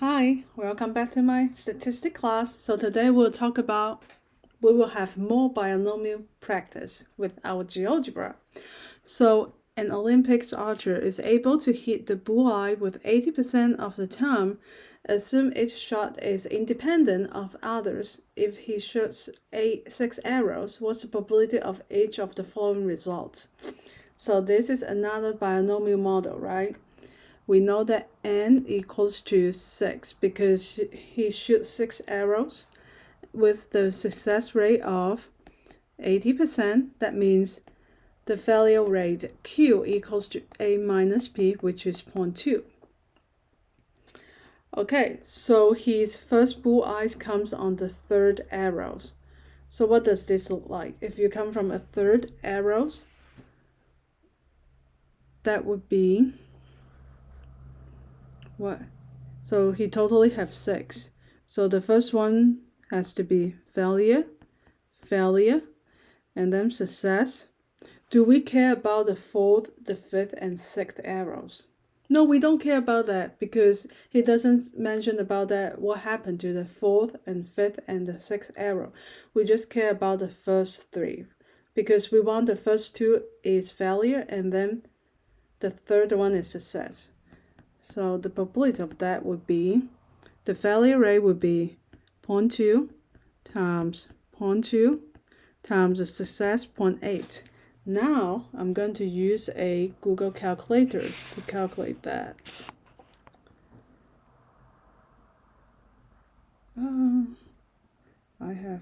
Hi, welcome back to my statistics class. So today we will have more binomial practice with our GeoGebra. So an Olympics archer is able to hit the bullseye with 80% of the time. Assume each shot is independent of others. If he shoots 6 arrows, what's the probability of each of the following results? So this is another binomial model, right? We know that n equals to 6 because he shoots 6 arrows with the success rate of 80%. That means the failure rate q equals to a minus p, which is 0.2. Okay, so his first bullseye comes on the third arrows. So what does this look like? If you come from a third arrows, that would be what? So he totally have 6. So the first one has to be failure, and then success. Do we care about the fourth, the fifth, and sixth arrows? No, we don't care about that because he doesn't mention about that what happened to the fourth and fifth and the sixth arrow. We just care about the first 3 because we want the first 2 is failure and then the third one is success. So the probability of that would be, the failure rate would be 0.2 times 0.2 times the success 0.8. Now I'm going to use a Google calculator to calculate that. I have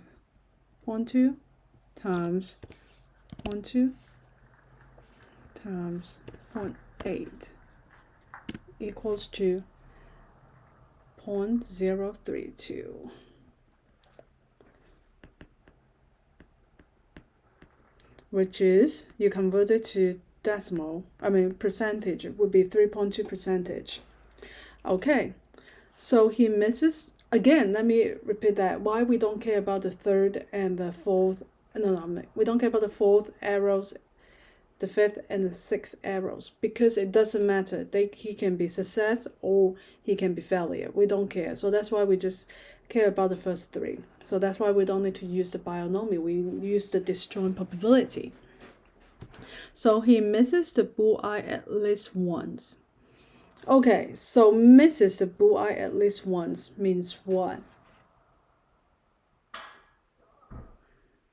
0.2 times 0.2 times 0.8 equals to 0.032. Which is, you convert it to percentage, it would be 3.2 percentage. Okay, so he misses, again, let me repeat that, why we don't care about the third and the fourth, we don't care about the fourth arrows, the fifth and the sixth arrows, because it doesn't matter. He can be success or he can be failure. We don't care. So that's why we just care about the first 3. So that's why we don't need to use the binomial. We use the disjoint probability. So he misses the bullseye at least once. Okay, so misses the bullseye at least once means what?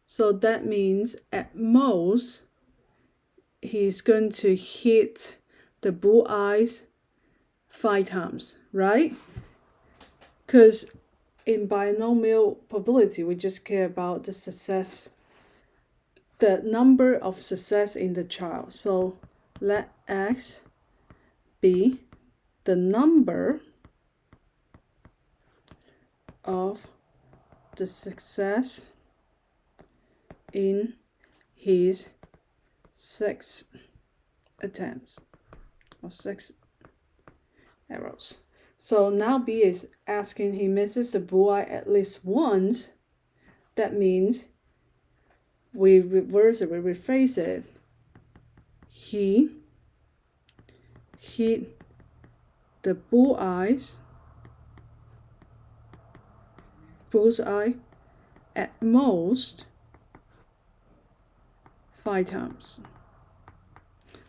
So that means at most he's going to hit the bullseyes 5 times, right? Because in binomial probability, we just care about the success, the number of success in the child. So let x be the number of the success in his 6 attempts or 6 arrows. So now B is asking he misses the bullseye at least once. That means we reverse it, we rephrase it. He hit the bullseye at most 5 times.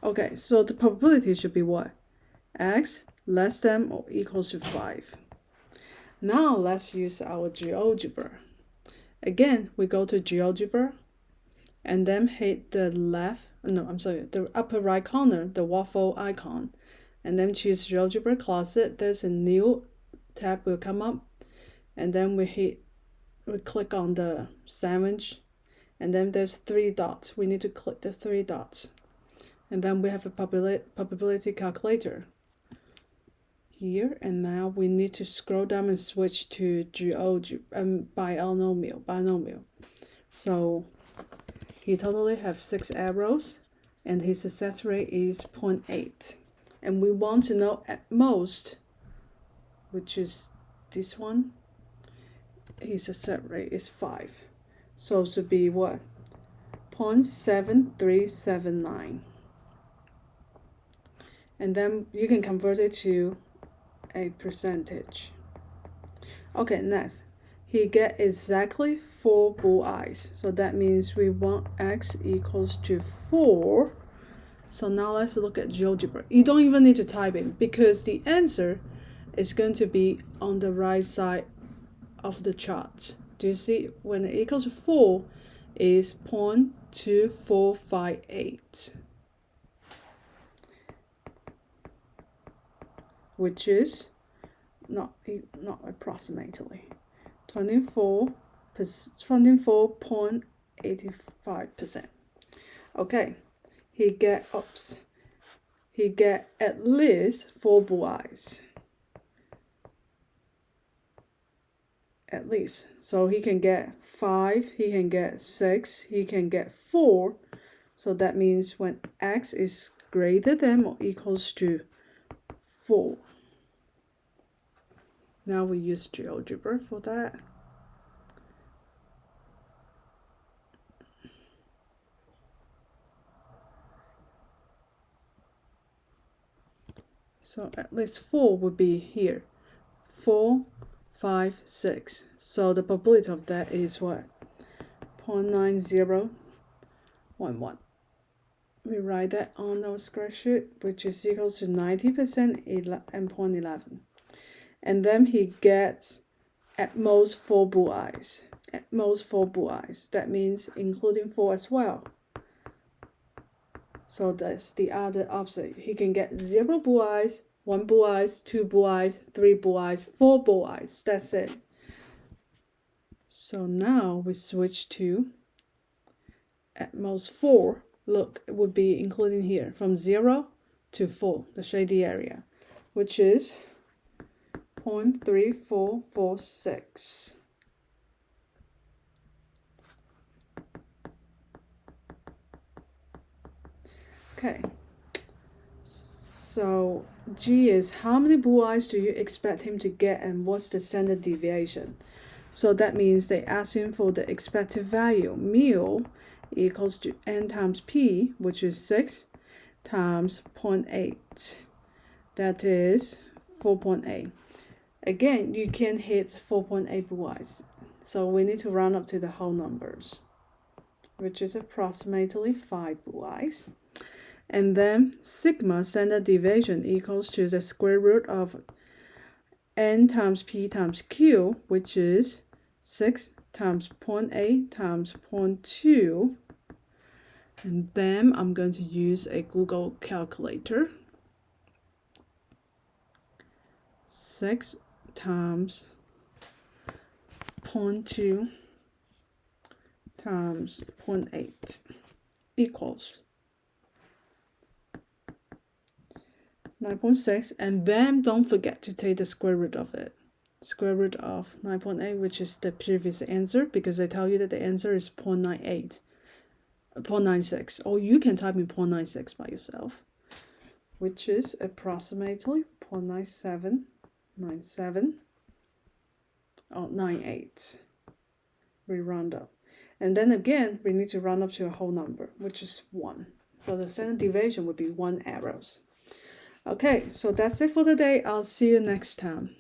Okay, so the probability should be what? X less than or equals to 5. Now let's use our GeoGebra. Again, we go to GeoGebra and then hit the the upper right corner, the waffle icon, and then choose GeoGebra Closet. There's a new tab will come up, and then we click on the sandwich, and then there's 3 dots. We need to click the 3 dots, and then we have a probability calculator here. And now we need to scroll down and switch to binomial. So he totally have 6 arrows, and his success rate is 0.8. And we want to know at most, which is this one, his success rate is 5. So it should be what? 0.7379. And then you can convert it to a percentage. Okay, next. He get exactly 4 bull eyes. So that means we want x equals to 4. So now let's look at GeoGebra. You don't even need to type in because the answer is going to be on the right side of the chart. Do you see when it equals 4 is 0.2458, which is not approximately 24.85%. Okay, he get at least 4 bull eyes. At least. So he can get 5, he can get 6, he can get 4. So that means when x is greater than or equals to 4. Now we use GeoGebra for that. So at least 4 would be here. 4, 5, 6. So the probability of that is what? 0.9011. We write that on our spreadsheet, which is equal to 90% and 0.11. And then he gets at most 4 bull eyes. At most 4 bull eyes. That means including 4 as well. So that's the other opposite. He can get 0 bull eyes, 1 bull eyes, 2 bull eyes, 3 bull eyes, 4 bull eyes. That's it. So now we switch to at most 4. Look, it would be including here from 0 to 4, the shady area, which is 0.3446. Okay, so G is how many bull eyes do you expect him to get and what's the standard deviation? So that means they assume for the expected value, mu equals to n times p, which is 6 times 0.8. That is 4.8. Again, you can hit 4.8 bull eyes. So we need to round up to the whole numbers, which is approximately 5 bull eyes. And then sigma standard deviation equals to the square root of n times p times q, which is 6 times 0.8 times 0.2. And then I'm going to use a Google calculator. 6 times 0.2 times 0.8 equals 9.6, and then don't forget to take the square root of it. Square root of 9.8, which is the previous answer, because I tell you that the answer is 0.98, 0.96, or you can type in 0.96 by yourself, which is approximately 0.9797 or 98. We round up. And then again, we need to round up to a whole number, which is 1. So the standard deviation would be 1 arrows. Okay, so that's it for today. I'll see you next time.